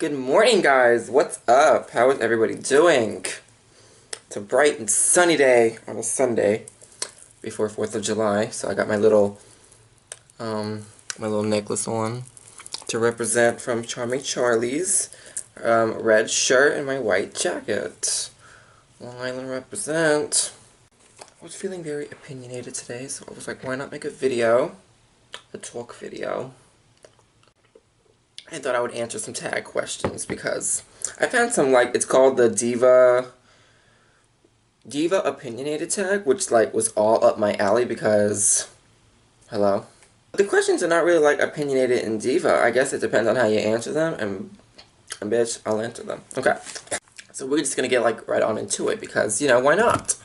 Good morning, guys. What's up? How is everybody doing? It's a bright and sunny day on a Sunday before 4th of July, so I got my little necklace on to represent from Charming Charlie's, red shirt and my white jacket. Long Island represent. I was feeling very opinionated today, so I was like, why not make a video? A talk video. I thought I would answer some tag questions because I found some, it's called the Diva Opinionated tag, which, was all up my alley because, hello? The questions are not really, opinionated in Diva. I guess it depends on how you answer them, and bitch, I'll answer them. Okay. So we're just gonna get, right on into it because, why not?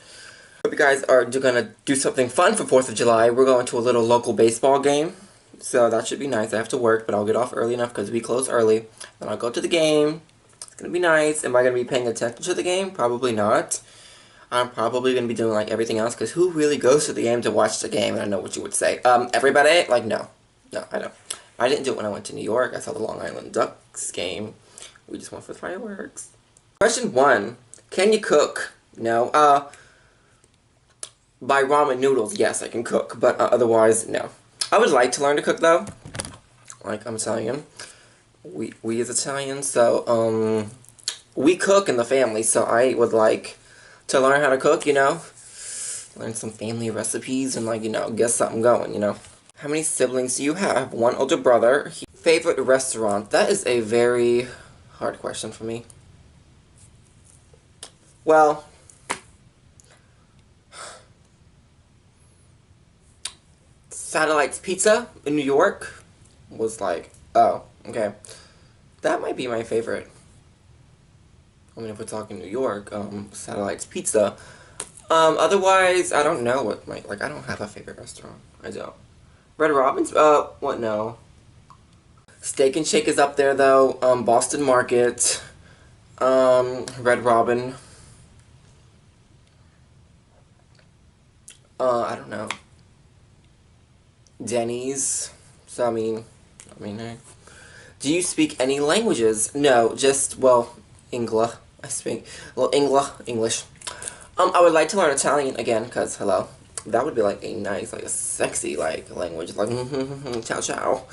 Hope you guys are gonna do something fun for 4th of July. We're going to a little local baseball game. So that should be nice. I have to work, but I'll get off early enough because we close early. Then I'll go to the game. It's going to be nice. Am I going to be paying attention to the game? Probably not. I'm probably going to be doing, everything else because who really goes to the game to watch the game? And I know what you would say. Everybody? No. No, I don't. I didn't do it when I went to New York. I saw the Long Island Ducks game. We just went for fireworks. Question 1. Can you cook? No. By ramen noodles, yes, I can cook. But otherwise, no. I would like to learn to cook, though. I'm Italian. We as Italians, so, we cook in the family, so I would like to learn how to cook, Learn some family recipes and, get something going, How many siblings do you have? One older brother. Favorite restaurant? That is a very hard question for me. Well, Satellite's Pizza in New York was oh, okay. That might be my favorite. I mean, if we're talking New York, Satellite's Pizza. Otherwise, I don't know what my, I don't have a favorite restaurant. I don't. Red Robin's, what, no. Steak and Shake is up there, though. Boston Market. Red Robin. I don't know. Denny's. So, I mean, hey. Do you speak any languages? No, just, well, English. I speak, well, English. I would like to learn Italian again, because, hello, that would be, a nice, a sexy, language, ciao, ciao.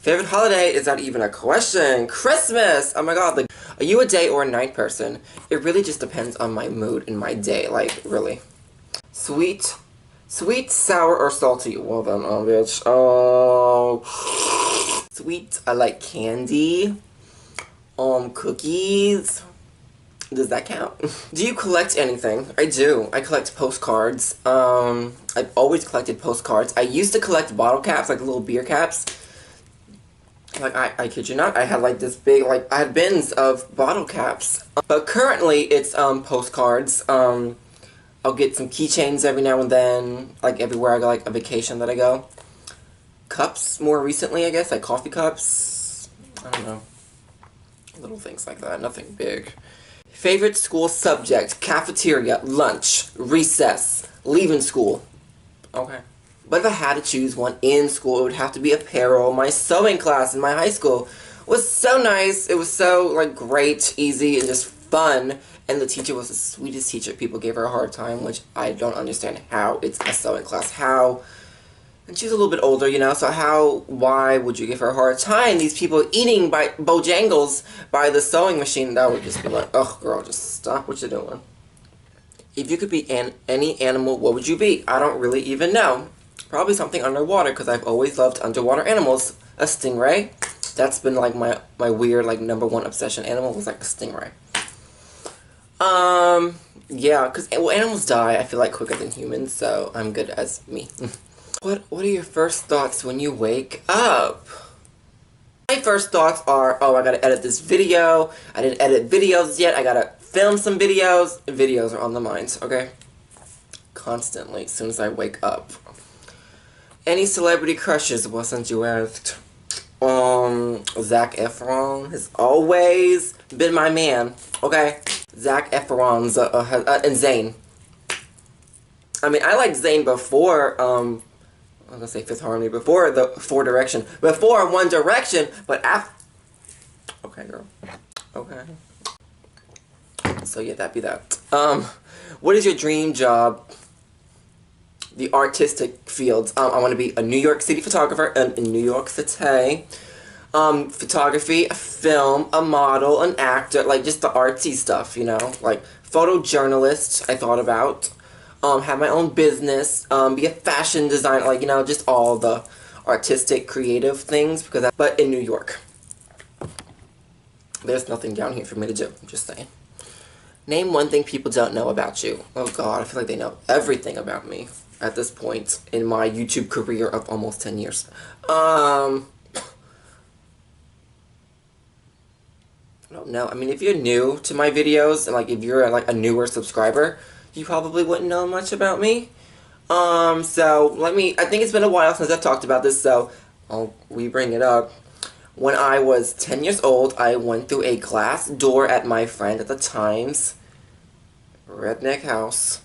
Favorite holiday? Is that even a question? Christmas! Oh my god, are you a day or a night person? It really just depends on my mood and my day, really. Sweet, sour, or salty? Well then, bitch. Oh. Sweet, I like candy. Cookies. Does that count? Do you collect anything? I do. I collect postcards. I've always collected postcards. I used to collect bottle caps, little beer caps. I kid you not, I had this big, I had bins of bottle caps. But currently, it's, postcards. I'll get some keychains every now and then, everywhere I go, a vacation that I go. Cups, more recently, I guess, coffee cups. I don't know. Little things like that, nothing big. Favorite school subject? Cafeteria, lunch, recess, leaving school. Okay. But if I had to choose one in school, it would have to be apparel. My sewing class in my high school was so nice. It was so, great, easy, and just fun. And the teacher was the sweetest teacher. People gave her a hard time, which I don't understand how. It's a sewing class. How? And she's a little bit older, so why would you give her a hard time? These people eating by Bojangles by the sewing machine, that would just be ugh, girl, just stop what you're doing. If you could be any animal, what would you be? I don't really even know. Probably something underwater, because I've always loved underwater animals. A stingray. That's been, my weird, #1 obsession animal was, a stingray. Yeah, because, animals die, I feel quicker than humans, so I'm good as me. What are your first thoughts when you wake up? My first thoughts are, oh, I gotta edit this video. I didn't edit videos yet. I gotta film some videos. Videos are on the mind, okay? Constantly, as soon as I wake up. Any celebrity crushes? Well, since you asked. Zac Efron has always been my man, okay? Zac Efron's, and Zayn. I mean, I liked Zayn before, I'm gonna say Fifth Harmony, before the One Direction, but after, okay, girl. Okay. So yeah, that'd be that. What is your dream job? The artistic fields. I want to be a New York City photographer in New York City. Photography, a film, a model, an actor, like just the artsy stuff, you know? Like photojournalist, I thought about. Have my own business, be a fashion designer, like, you know, just all the artistic, creative things, but in New York. There's nothing down here for me to do, I'm just saying. Name one thing people don't know about you. Oh god, I feel like they know everything about me at this point in my YouTube career of almost 10 years. I don't know. I mean, if you're new to my videos, and like if you're like a newer subscriber, you probably wouldn't know much about me. So I think it's been a while since I've talked about this, so I'll re-bring it up. When I was 10 years old, I went through a glass door at my friend at the time's redneck house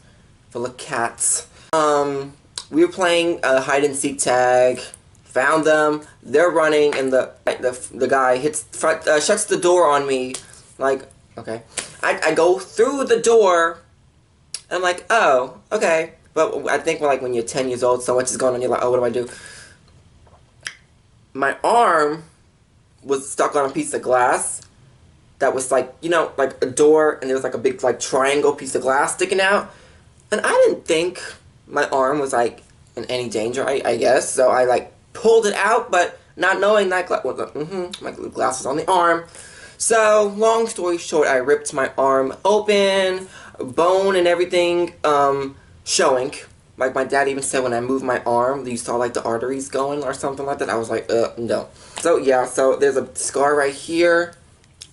full of cats. We were playing hide and seek tag. Found them. They're running, and the guy shuts the door on me. Like, okay, I go through the door. And I'm like, oh, okay. But I think like when you're 10 years old, so much is going on. You're like, oh, what do I do? My arm was stuck on a piece of glass that was like, you know, like a door, and there was like a big like triangle piece of glass sticking out, and I didn't think my arm was like in any danger, I guess, so I like pulled it out, but not knowing that my glass was on the arm. So long story short, I ripped my arm open, bone and everything showing. Like my dad even said when I moved my arm, you saw like the arteries going or something like that. I was like, no. So yeah, so there's a scar right here.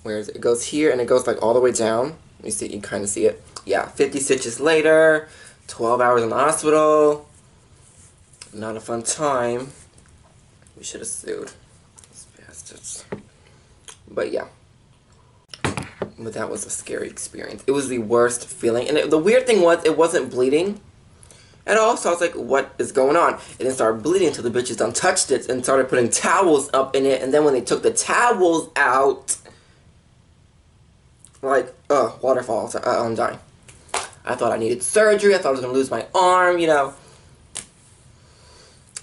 Where is it? It goes here and it goes like all the way down. You see, you kind of see it. Yeah, 50 stitches later, 12 hours in the hospital. Not a fun time. We should have sued these bastards. But yeah. But that was a scary experience. It was the worst feeling. And the weird thing was, it wasn't bleeding at all, so I was like, what is going on? It didn't start bleeding until the bitches done touched it and started putting towels up in it, and then when they took the towels out, like, waterfalls, I'm dying. I thought I needed surgery, I thought I was gonna lose my arm, you know.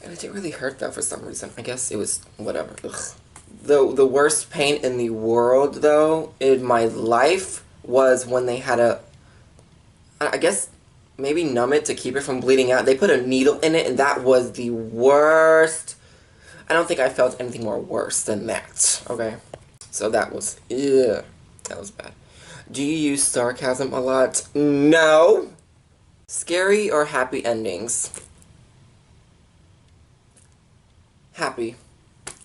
And it didn't really hurt though for some reason. I guess it was, whatever. Ugh. The worst pain in the world though, in my life, was when they had I guess, maybe numb it to keep it from bleeding out. They put a needle in it, and that was the worst. I don't think I felt anything more worse than that, okay? So that was, yeah, that was bad. Do you use sarcasm a lot? No. Scary or happy endings? Happy.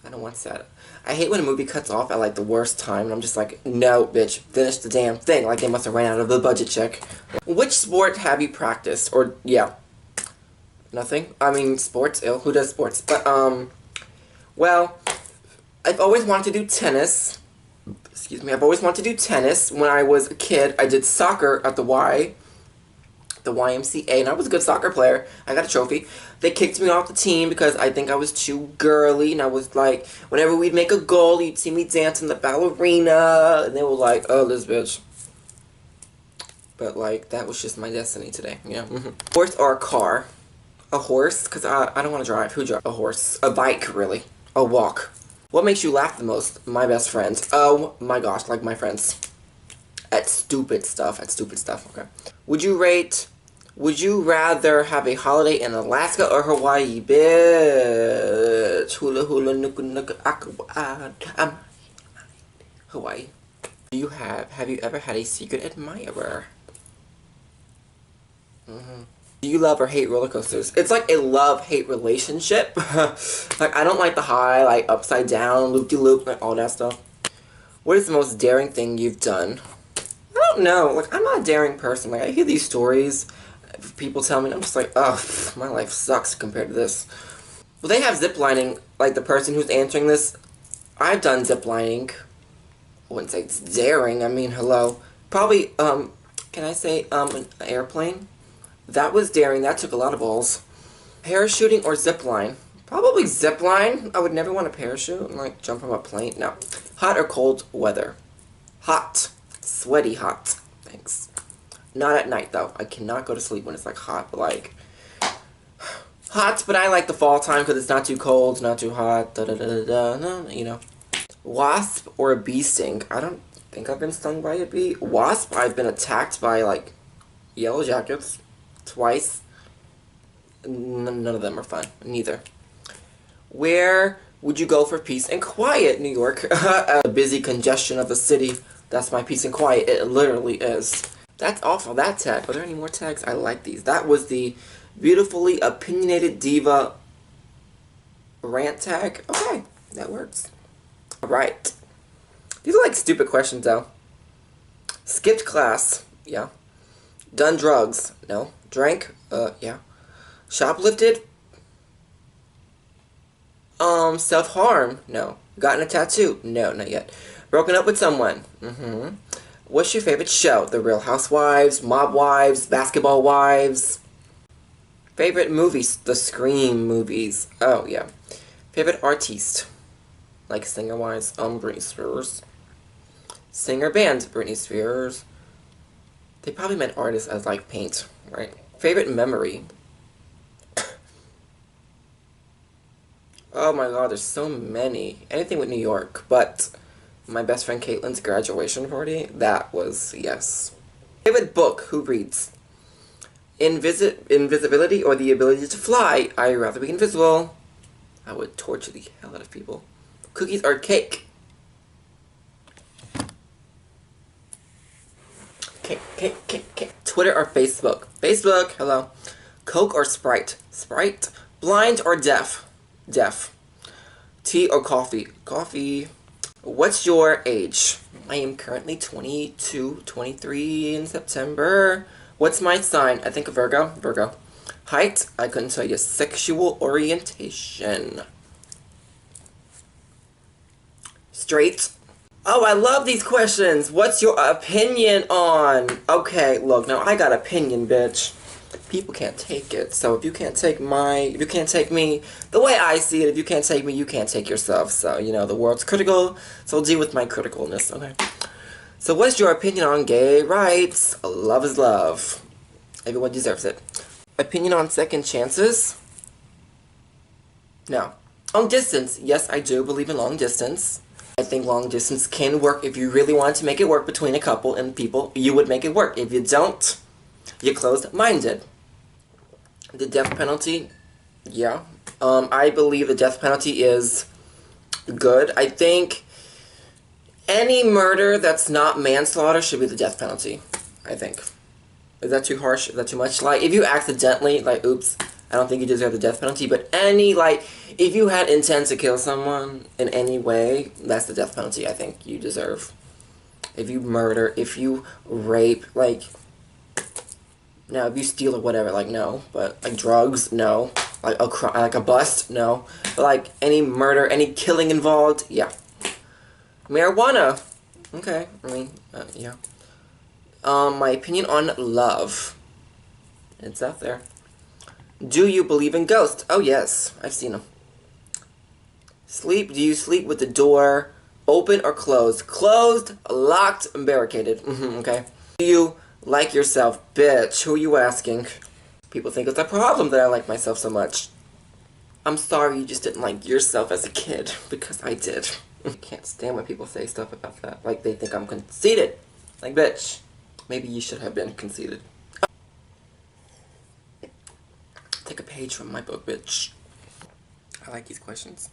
I don't want sad. I hate when a movie cuts off at like the worst time, and I'm just like, no, bitch, finish the damn thing. Like they must have ran out of the budget check. Which sport have you practiced? Or, yeah. Nothing? I mean, sports, ew, who does sports? But, well, I've always wanted to do tennis. Excuse me, I've always wanted to do tennis. When I was a kid, I did soccer at the YMCA, and I was a good soccer player. I got a trophy. They kicked me off the team because I think I was too girly, and I was like, whenever we'd make a goal, you'd see me dancing the ballerina, and they were like, oh, this bitch. But, like, that was just my destiny today, you know? Horse or a car? A horse? Because I don't want to drive. Who drives? A horse. A bike, really. A walk. What makes you laugh the most? My best friends. Oh, my gosh, like my friends. At stupid stuff, okay. Would you rather have a holiday in Alaska or Hawaii, bitch? Hula hula nuka nuka aqua. Hawaii. Have you ever had a secret admirer? Do you love or hate roller coasters? It's like a love-hate relationship. Like, I don't like the high, like, upside down, loop-de-loop, like, all that stuff. What is the most daring thing you've done? I don't know. Like, I'm not a daring person. Like, I hear these stories, people tell me, and I'm just like, ugh, my life sucks compared to this. Well, they have ziplining, like, the person who's answering this. I've done ziplining. I wouldn't say it's daring. I mean, hello. Probably, can I say, an airplane? That was daring. That took a lot of balls. Parachuting or zipline? Probably zipline. I would never want to parachute and, like, jump from a plane. No. Hot or cold weather? Hot. Sweaty hot. Thanks. Not at night, though. I cannot go to sleep when it's, like, hot, but, like... Hot, but I like the fall time because it's not too cold, not too hot, da-da-da-da-da, no, you know. Wasp or a bee sting? I don't think I've been stung by a bee. Wasp, I've been attacked by, like, yellow jackets twice. None of them are fun. Neither. Where would you go for peace and quiet? New York. A busy congestion of the city. That's my peace and quiet. It literally is. That's awful. That tag. Are there any more tags? I like these. That was the beautifully opinionated diva rant tag. Okay. That works. Alright. These are like stupid questions though. Skipped class. Yeah. Done drugs. No. Drank. Yeah. Shoplifted. Self-harm. No. Gotten a tattoo. No, not yet. Broken up with someone. What's your favorite show? The Real Housewives, Mob Wives, Basketball Wives. Favorite movies? The Scream movies. Oh, yeah. Favorite artiste? Like singer-wise? Britney Spears. Singer band? Britney Spears. They probably meant artist as like paint, right? Favorite memory? Oh my god, there's so many. Anything with New York, but my best friend Caitlin's graduation party, that was, yes. Favorite book? Who reads? Invisibility or the ability to fly? I'd rather be invisible. I would torture the hell out of people. Cookies or cake? Cake. Twitter or Facebook? Facebook, hello. Coke or Sprite? Sprite. Blind or deaf? Deaf. Tea or coffee? Coffee. What's your age? I am currently 22, 23 in September. What's my sign? I think a Virgo. Virgo. Height? I couldn't tell you. Sexual orientation. Straight. Oh, I love these questions. What's your opinion on? Okay, look, now I got opinion, bitch. People can't take it. So if you can't take me the way I see it, if you can't take me, you can't take yourself. So, you know, the world's critical, so deal with my criticalness, okay? So what's your opinion on gay rights? Love is love. Everyone deserves it. Opinion on second chances? No. Long distance? Yes, I do believe in long distance. I think long distance can work. If you really want to make it work between a couple and people, you would make it work. If you don't, you're closed-minded. The death penalty, yeah. I believe the death penalty is good. I think any murder that's not manslaughter should be the death penalty, I think. Is that too harsh? Is that too much? Like, if you accidentally, like, oops, I don't think you deserve the death penalty, but any, like, if you had intent to kill someone in any way, that's the death penalty I think you deserve. If you murder, if you rape, like... Now, if you steal or whatever, like, no. But, like, drugs, no. Like a bust, no. But, like, any murder, any killing involved, yeah. Marijuana. Okay, I mean, yeah. My opinion on love. It's out there. Do you believe in ghosts? Oh, yes. I've seen them. Sleep. Do you sleep with the door open or closed? Closed, locked, and barricaded. Okay. Do you... like yourself, bitch. Who are you asking? People think it's a problem that I like myself so much. I'm sorry you just didn't like yourself as a kid, because I did. I can't stand when people say stuff about that. Like, they think I'm conceited. Like, bitch, maybe you should have been conceited. Take a page from my book, bitch. I like these questions.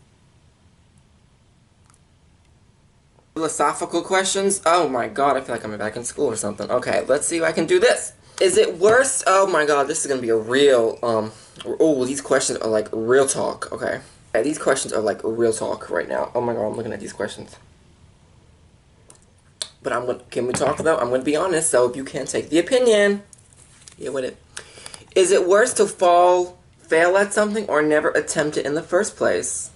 Philosophical questions? Oh my god, I feel like I'm back in school or something. Okay, let's see if I can do this. Is it worse? Oh my god, this is gonna be a real, oh, these questions are like real talk, okay. Yeah, these questions are like real talk right now. Oh my god, I'm looking at these questions. But can we talk though? I'm gonna be honest, so if you can't take the opinion, yeah, with it. Is it worse to fail at something, or never attempt it in the first place?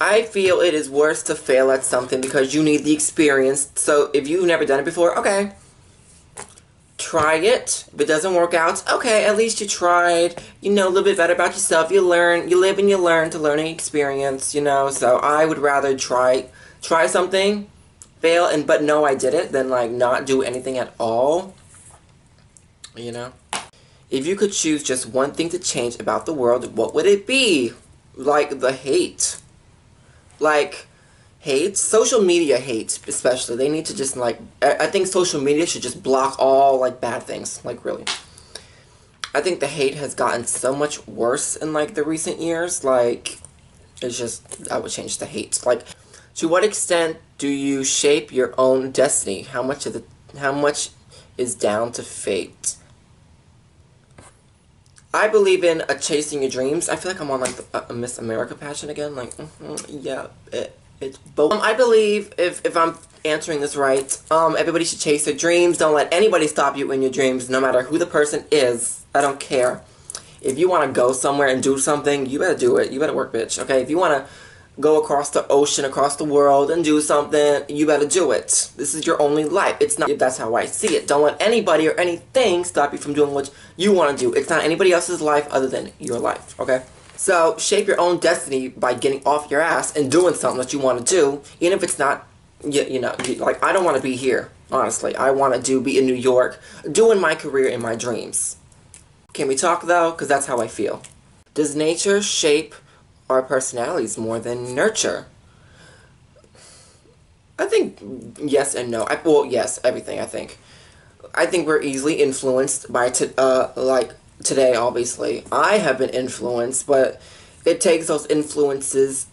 I feel it is worse to fail at something because you need the experience. So if you've never done it before, okay. Try it. If it doesn't work out, okay, at least you tried. You know a little bit better about yourself. You learn, you live and you learn to learn and experience, you know. So I would rather try something, fail and but know I did it than like not do anything at all. You know? If you could choose just one thing to change about the world, what would it be? Like the hate. Like hate, social media hate especially. They need to just like, I think social media should just block all like bad things. Like really. I think the hate has gotten so much worse in like the recent years. Like, it's just, I would change the hate. Like, to what extent do you shape your own destiny? How much is down to fate? I believe in chasing your dreams. I feel like I'm on like a Miss America pageant again. Like, yeah, it's both. I believe if I'm answering this right, everybody should chase their dreams. Don't let anybody stop you in your dreams, no matter who the person is. I don't care. If you want to go somewhere and do something, you better do it. You better work, bitch. Okay? If you want to go across the ocean, across the world, and do something, you better do it. This is your only life. It's not. That's how I see it. Don't let anybody or anything stop you from doing what you want to do. It's not anybody else's life other than your life. Okay? So, shape your own destiny by getting off your ass and doing something that you want to do, even if it's not, you know, like, I don't want to be here, honestly. I want to be in New York, doing my career in my dreams. Can we talk, though? Because that's how I feel. Does nature shape our personalities more than nurture? I think yes and no. Well, yes, everything, I think. I think we're easily influenced by, like, today, obviously. I have been influenced, but it takes those influences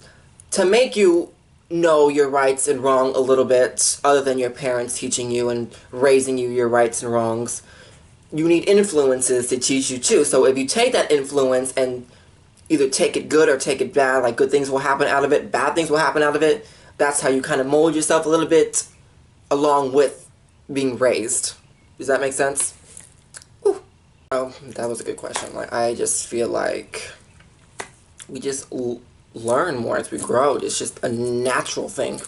to make you know your rights and wrong a little bit, other than your parents teaching you and raising you your rights and wrongs. You need influences to teach you too. So if you take that influence and either take it good or take it bad, like good things will happen out of it, bad things will happen out of it, that's how you kind of mold yourself a little bit along with being raised. Does that make sense? Ooh. Oh, that was a good question. Like, I just feel like we just learn more as we grow. It's just a natural thing.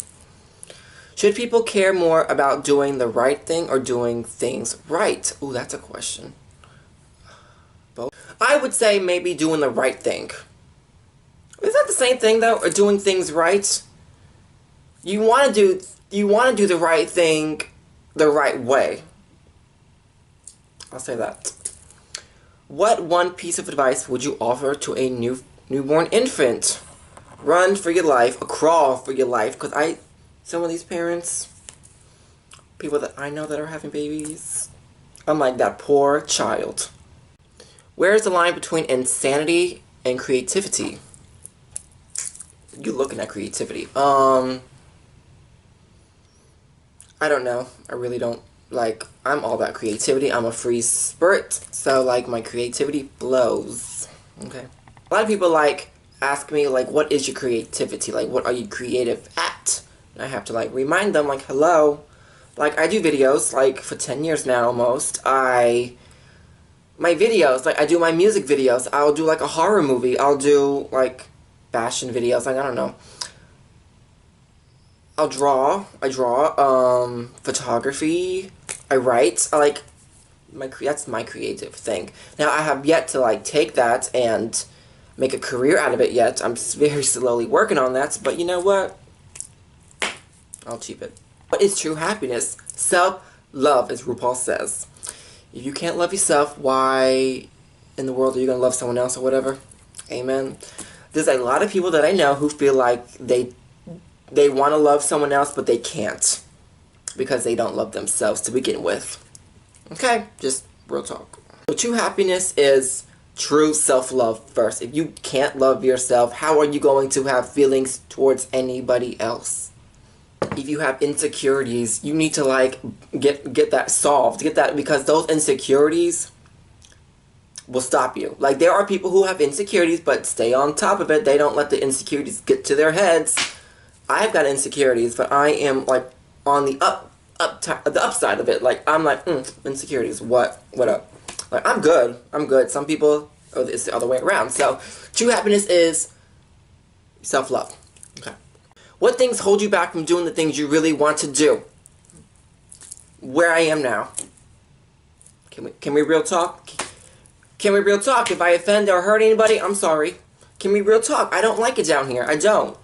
Should people care more about doing the right thing or doing things right? Ooh, that's a question. Both. I would say maybe doing the right thing. Is that the same thing though? Or doing things right? You want to do the right thing the right way. I'll say that. What one piece of advice would you offer to a newborn infant? Run for your life, or crawl for your life, because some of these parents, people that I know that are having babies, I'm like that poor child. Where is the line between insanity and creativity? You're looking at creativity. I don't know. I really don't. Like, I'm all about creativity. I'm a free spirit, so like my creativity flows. Okay. A lot of people like ask me like, what is your creativity? Like, what are you creative at? I have to, like, remind them, like, hello. Like, I do videos, like, for 10 years now, almost. My videos, like, I do my music videos. I'll do, like, a horror movie. I'll do, like, fashion videos. Like, I don't know. I draw, photography. I write. That's my creative thing. Now, I have yet to, like, take that and make a career out of it yet. I'm very slowly working on that, but you know what? I'll cheap it. What is true happiness? Self-love, as RuPaul says. If you can't love yourself, why in the world are you going to love someone else or whatever? Amen. There's a lot of people that I know who feel like they want to love someone else, but they can't. Because they don't love themselves to begin with. Okay? Just real talk. So true happiness is true self-love first. If you can't love yourself, how are you going to have feelings towards anybody else? If you have insecurities, you need to, like, get that solved. Get that, because those insecurities will stop you. Like, there are people who have insecurities, but stay on top of it. They don't let the insecurities get to their heads. I've got insecurities, but I am, like, on the the upside of it. Like, I'm like, insecurities, what up? Like, I'm good. Some people, it's the other way around. So, true happiness is self-love. Okay. What things hold you back from doing the things you really want to do? Where I am now. Can we real talk? Can we real talk? If I offend or hurt anybody, I'm sorry. Can we real talk? I don't like it down here. I don't.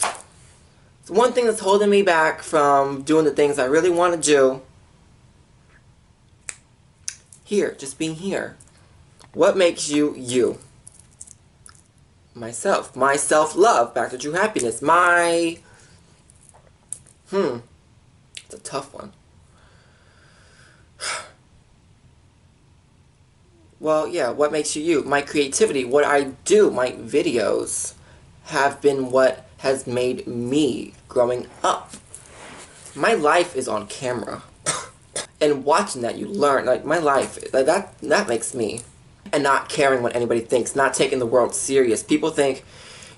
one thing that's holding me back from doing the things I really want to do. Here, just being here. What makes you, you? Myself. My self-love. Back to true happiness. It's a tough one. Well, yeah, what makes you you? My creativity, what I do, my videos have been what has made me growing up. My life is on camera. And watching that, you learn, like, my life, like, that makes me. And not caring what anybody thinks, not taking the world serious. People think,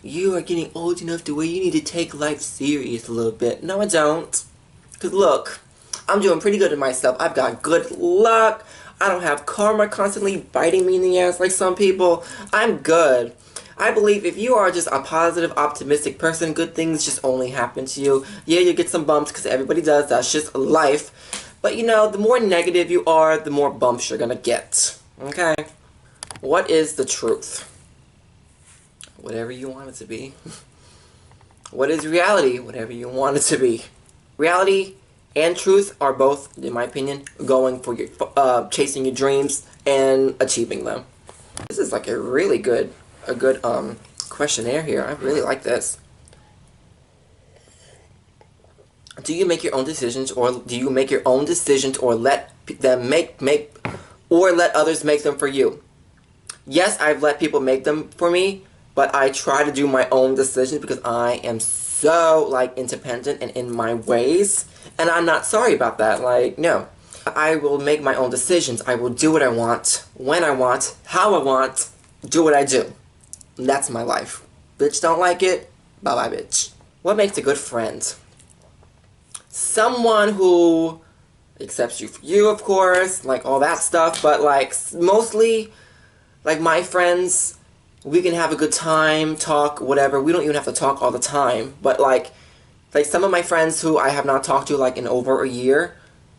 you are getting old enough to where you need to take life serious a little bit. No, I don't. Because look, I'm doing pretty good in myself. I've got good luck. I don't have karma constantly biting me in the ass like some people. I'm good. I believe if you are just a positive, optimistic person, good things just only happen to you. Yeah, you get some bumps because everybody does. That's just life. But you know, the more negative you are, the more bumps you're gonna get. Okay? What is the truth? Whatever you want it to be. What is reality? Whatever you want it to be. Reality and truth are both, in my opinion, going for your chasing your dreams and achieving them. This is like a really good questionnaire here. I really like this. Do you make your own decisions, or do you make your own decisions, or let them let others make them for you? Yes, I've let people make them for me, but I try to do my own decisions because I am so, like, independent and in my ways. And I'm not sorry about that. Like, no. I will make my own decisions. I will do what I want, when I want, how I want, do what I do. And that's my life. Bitch don't like it? Bye-bye, bitch. What makes a good friend? Someone who accepts you for you, of course, like all that stuff, but, like, mostly, like, my friends, we can have a good time, talk, whatever. We don't even have to talk all the time, but, like some of my friends who I have not talked to, like, in over a year,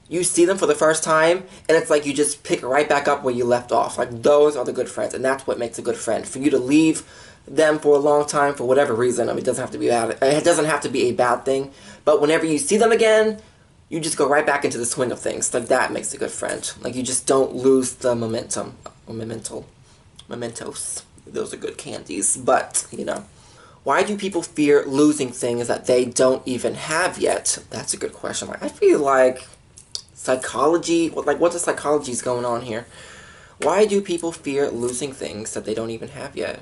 you see them for the first time, and it's like you just pick right back up where you left off. Like, those are the good friends, and that's what makes a good friend. For you to leave them for a long time, for whatever reason, I mean, it doesn't have to be bad. It doesn't have to be a bad thing, but whenever you see them again, you just go right back into the swing of things. Like, that makes a good friend. Like, you just don't lose the momentum. Mementos. Those are good candies, but, you know. Why do people fear losing things that they don't even have yet? That's a good question. Like, I feel like psychology, like, what the psychology is going on here? Why do people fear losing things that they don't even have yet?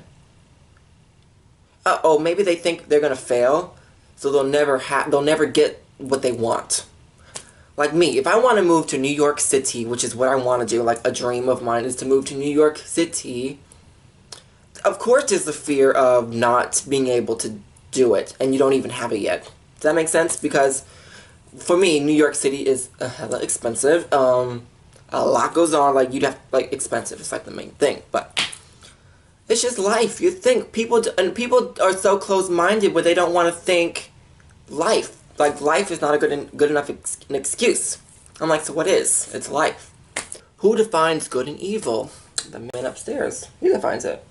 Oh, maybe they think they're gonna fail, so they'll never get what they want. Like me, if I want to move to New York City, which is what I want to do, like, a dream of mine is to move to New York City, of course there's the fear of not being able to do it, and you don't even have it yet. Does that make sense? Because, for me, New York City is hella expensive. A lot goes on, like, you'd have, like, expensive, it's like the main thing, but it's just life. You think, people are so close-minded where they don't want to think life. Like, life is not a good enough excuse. I'm like, so what is? It's life. Who defines good and evil? The man upstairs. He defines it.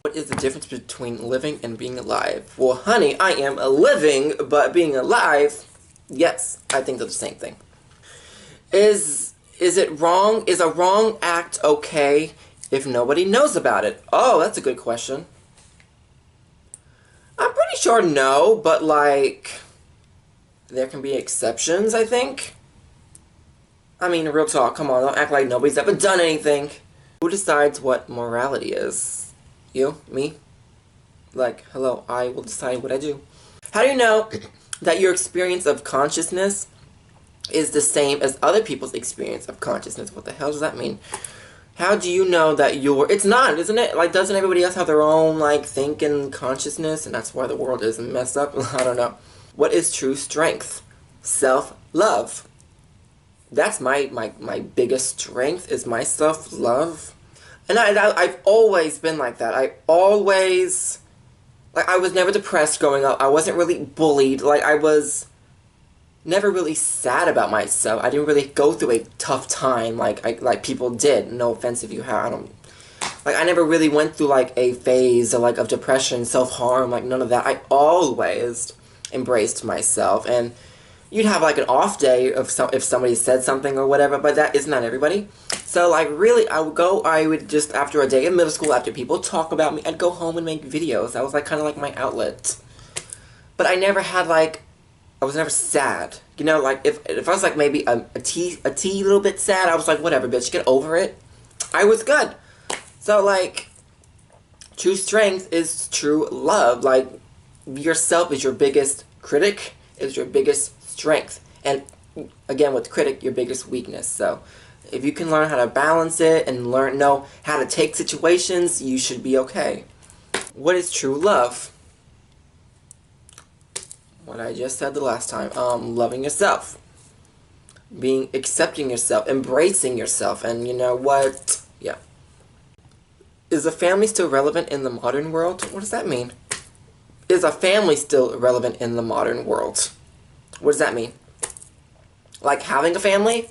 What is the difference between living and being alive? Well, honey, I am living, but being alive, yes, I think they're the same thing. Is it wrong? Is a wrong act okay if nobody knows about it? Oh, that's a good question. I'm pretty sure no, but, like, there can be exceptions, I think. I mean, real talk, come on, don't act like nobody's ever done anything. Who decides what morality is? You? Me? Like, hello, I will decide what I do. How do you know that your experience of consciousness is the same as other people's experience of consciousness? What the hell does that mean? How do you know that it's not, isn't it? Like, doesn't everybody else have their own, like, thinking consciousness, and that's why the world is messed up? I don't know. What is true strength? Self-love. That's my biggest strength, is my self-love. And I've always been like that. I was never depressed growing up. I wasn't really bullied. Like, I was never really sad about myself. I didn't really go through a tough time like people did. No offense if you have. Like, I never really went through, like, a phase of, like, of depression, self-harm, like, none of that. I always embraced myself, and you'd have, like, an off day if somebody said something or whatever, but that is not everybody. So, like, really, I would just, after a day in middle school, after people talk about me, I'd go home and make videos. That was, like, kind of like my outlet. But I never had, like, I was never sad. You know, like, if I was, like, maybe a little bit sad, I was like, whatever, bitch, get over it. I was good. So, like, true strength is true love. Like, yourself is your biggest critic, is your biggest strength. And, again, with critic, your biggest weakness. So, if you can learn how to balance it and know how to take situations, you should be okay. What is true love? What I just said the last time. Loving yourself. Accepting yourself. Embracing yourself. And you know what? Yeah. Is a family still relevant in the modern world? What does that mean? Is a family still relevant in the modern world? What does that mean? Like having a family?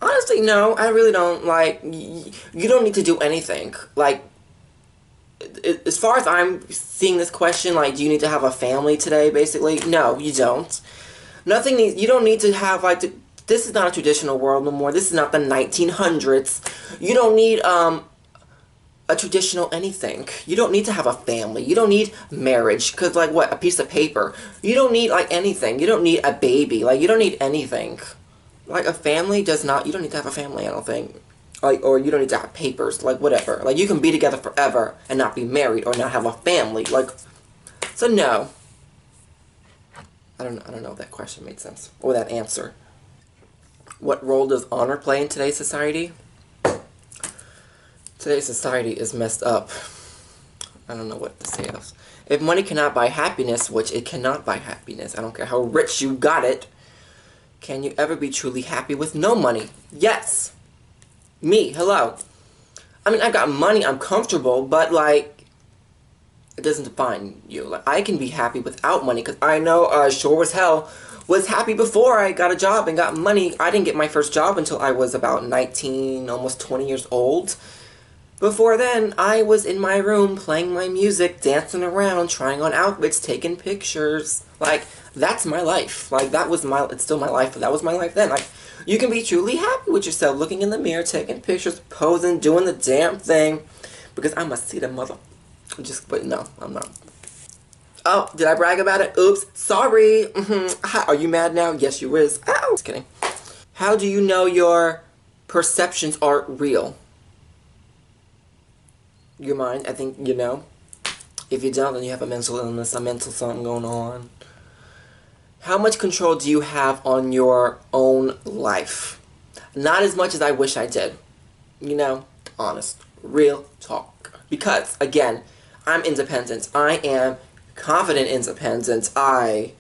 Honestly, no. I really don't. Like, you don't need to do anything. Like, as far as I'm seeing this question, like, do you need to have a family today, basically? No, you don't. You don't need to have, like, this is not a traditional world no more. This is not the 1900s. You don't need, a traditional anything. You don't need to have a family. You don't need marriage. Because, like, what? A piece of paper. You don't need, like, anything. You don't need a baby. Like, you don't need anything. Like, a family does not, you don't need to have a family, I don't think. Like, or you don't need to have papers, like, whatever. Like, you can be together forever and not be married or not have a family. Like, so no. I don't know if that question made sense. Or that answer. What role does honor play in today's society? Today's society is messed up. I don't know what to say else. If money cannot buy happiness, which it cannot buy happiness, I don't care how rich you got it, can you ever be truly happy with no money? Yes. Me, hello. I mean, I got money, I'm comfortable, but, like, it doesn't define you. Like, I can be happy without money, because I know sure as hell was happy before I got a job and got money. I didn't get my first job until I was about 19, almost 20 years old. Before then, I was in my room playing my music, dancing around, trying on outfits, taking pictures. Like, that's my life. Like, it's still my life, but that was my life then. Like, you can be truly happy with yourself, looking in the mirror, taking pictures, posing, doing the damn thing. Because I'm a see the mother. But no, I'm not. Oh, did I brag about it? Oops, sorry. Are you mad now? Yes, you is. Ow. Just kidding. How do you know your perceptions are real? Your mind, I think you know. If you don't, then you have a mental illness, a mental something going on. How much control do you have on your own life? Not as much as I wish I did. You know, honest, real talk. Because, again, I'm independent. I am confident independent. I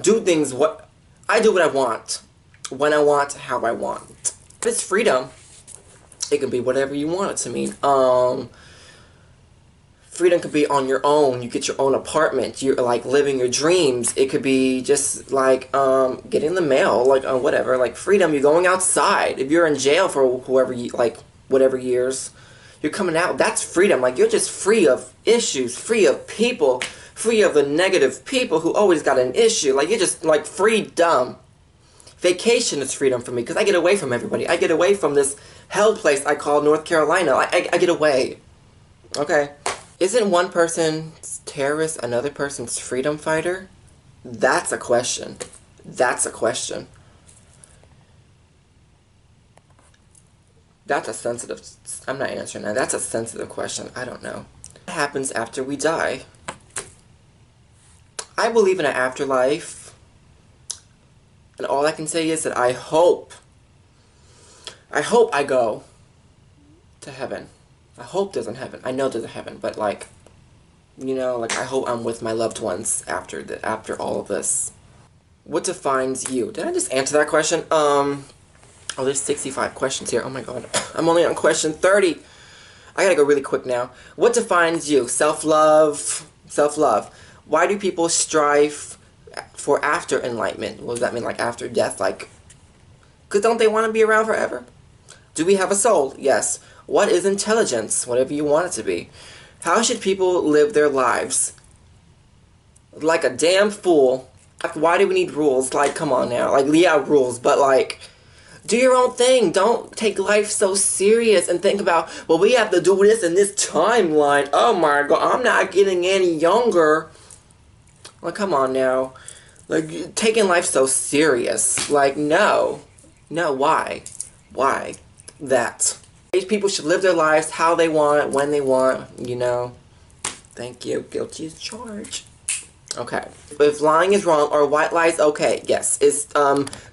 do what I want. When I want, how I want. It's freedom. It can be whatever you want it to mean. Freedom could be on your own. You get your own apartment. You're like living your dreams. It could be just like getting the mail, like whatever. Like freedom. You're going outside. If you're in jail for whatever years, you're coming out. That's freedom. Like you're just free of issues, free of people, free of the negative people who always got an issue. Like you're just like freedom. Vacation is freedom for me because I get away from everybody. I get away from this hell place I call North Carolina. I get away. Okay. Isn't one person's terrorist another person's freedom fighter? That's a question. That's a question. That's a sensitive... I'm not answering that. That's a sensitive question. I don't know. What happens after we die? I believe in an afterlife. And all I can say is that I hope I go to heaven. I hope there's a heaven. I know there's a heaven, but like, you know, like I hope I'm with my loved ones after all of this. What defines you? Did I just answer that question? Oh, there's 65 questions here. Oh my god. I'm only on question 30. I gotta go really quick now. What defines you? Self-love. Self-love. Why do people strive for after enlightenment? What does that mean, like after death? Like, because don't they want to be around forever? Do we have a soul? Yes. What is intelligence? Whatever you want it to be. How should people live their lives? Like a damn fool. Why do we need rules? Like, come on now. Like, yeah, rules, but like, do your own thing. Don't take life so serious and think about, well, we have to do this in this timeline. Oh my god, I'm not getting any younger. Like, come on now. Like, taking life so serious. Like, no. No, why? Why? That. People should live their lives how they want, when they want, you know. Thank you. Guilty as charged. Okay. If lying is wrong or white lies okay, yes. Is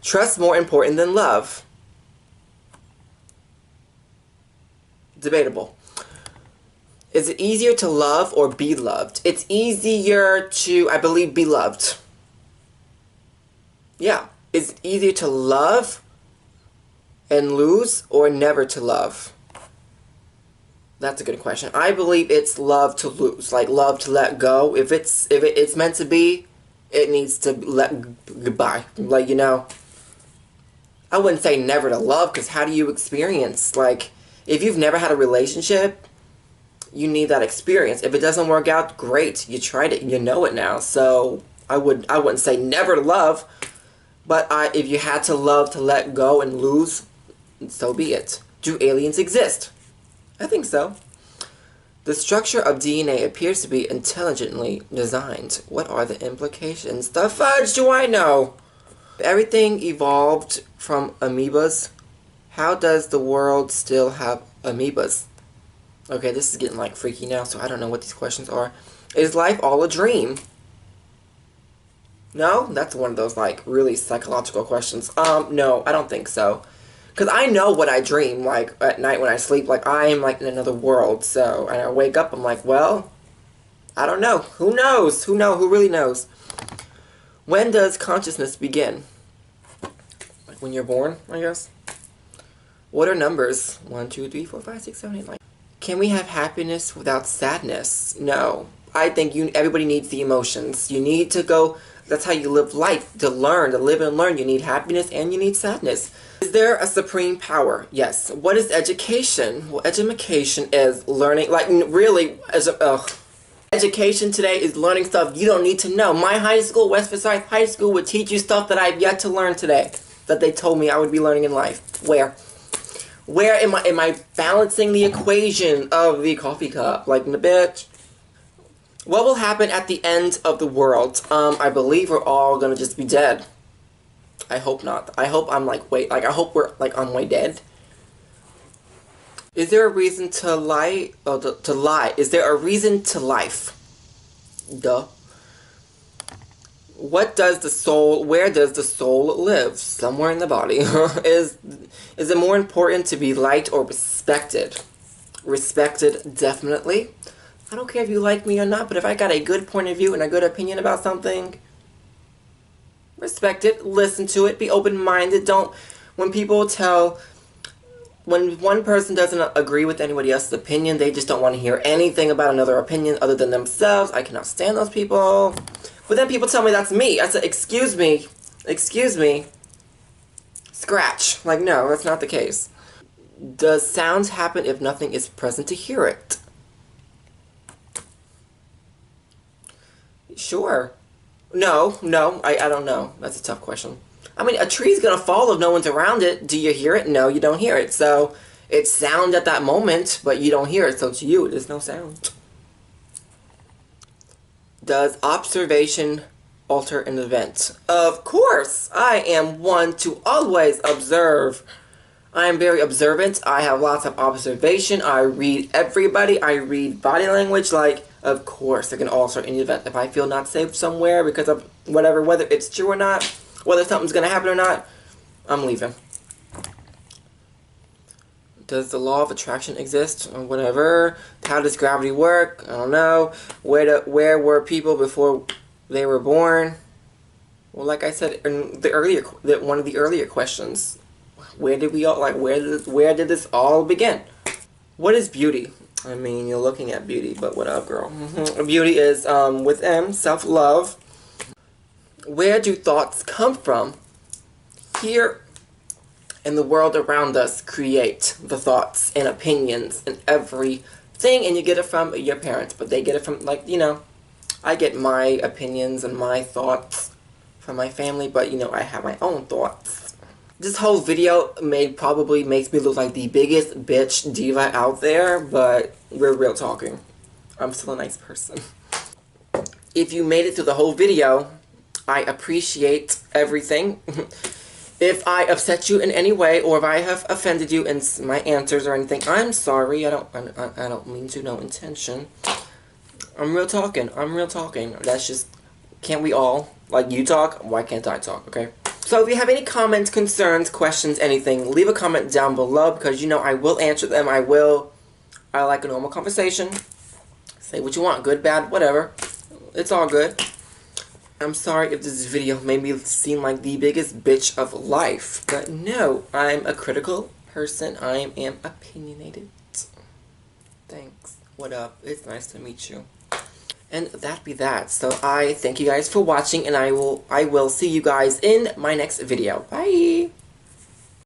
trust more important than love? Debatable. Is it easier to love or be loved? It's easier to, I believe, be loved. Yeah. Is it easier to love and lose or never to love? That's a good question. I believe it's love to lose, like love to let go. If it's meant to be, it needs to let goodbye. Like, you know, I wouldn't say never to love, because how do you experience, like, if you've never had a relationship, you need that experience. If it doesn't work out, great, you tried it, you know it now. So I wouldn't say never to love, but if you had to love to let go and lose, so be it. Do aliens exist? I think so. The structure of DNA appears to be intelligently designed. What are the implications? The fudge do I know? Everything evolved from amoebas. How does the world still have amoebas? Okay, this is getting like freaky now, so I don't know what these questions are. Is life all a dream? No? That's one of those like really psychological questions. No, I don't think so. Because I know what I dream, like, at night when I sleep. Like, I am, like, in another world. So, and I wake up, I'm like, well, I don't know. Who knows? Who really knows? When does consciousness begin? Like, when you're born, I guess? What are numbers? 1, 2, 3, 4, 5, 6, 7, 8, 9. Can we have happiness without sadness? No. I think everybody needs the emotions. You need to go... That's how you live life. To learn, to live and learn. You need happiness and you need sadness. Is there a supreme power? Yes. What is education? Well, education is learning, like, really, education today is learning stuff you don't need to know. My high school, West Forsyth High School, would teach you stuff that I've yet to learn today, that they told me I would be learning in life. Where? Where am I balancing the equation of the coffee cup? Like, in a bitch. What will happen at the end of the world? I believe we're all gonna just be dead. I hope not. I hope I'm like, I hope we're like on way dead. Is there a reason to lie? Oh, to lie. Is there a reason to life? Duh. What does the soul, where does the soul live? Somewhere in the body. Is it more important to be liked or respected? Respected, definitely. I don't care if you like me or not, but if I got a good point of view and a good opinion about something, respect it, listen to it, be open-minded. Don't, when one person doesn't agree with anybody else's opinion, they just don't want to hear anything about another opinion other than themselves. I cannot stand those people. But then people tell me that's me. I said, excuse me, scratch. Like, no, that's not the case. Does sound happen if nothing is present to hear it? Sure. No, I don't know. That's a tough question. I mean, a tree's gonna fall if no one's around it. Do you hear it? No, you don't hear it. So, it's sound at that moment, but you don't hear it. So to you, there's no sound. Does observation alter an event? Of course! I am one to always observe. I am very observant. I have lots of observation. I read everybody. I read body language. Like, of course, it can alter any event. If I feel not safe somewhere because of whatever, whether it's true or not, whether something's going to happen or not, I'm leaving. Does the law of attraction exist? Or whatever. How does gravity work? I don't know. Where were people before they were born? Well, like I said in one of the earlier questions, where did we all, like, where did this all begin? What is beauty? I mean, you're looking at beauty, but what up, girl? Beauty is, with M, self-love. Where do thoughts come from? Here and the world around us create the thoughts and opinions and everything, and you get it from your parents, but they get it from, like, you know, I get my opinions and my thoughts from my family, but, you know, I have my own thoughts. This whole video probably makes me look like the biggest bitch diva out there, but we're real talking. I'm still a nice person. If you made it through the whole video, I appreciate everything. If I upset you in any way, or if I have offended you in my answers or anything, I'm sorry. I don't mean to. No intention. I'm real talking. I'm real talking. That's just, can't we all? Like, you talk, why can't I talk, okay? So if you have any comments, concerns, questions, anything, leave a comment down below, because you know I will answer them. I like a normal conversation. Say what you want, good, bad, whatever. It's all good. I'm sorry if this video made me seem like the biggest bitch of life, but no, I'm a critical person. I am opinionated. Thanks. What up? It's nice to meet you. And that be that. So I thank you guys for watching, and I will see you guys in my next video. Bye!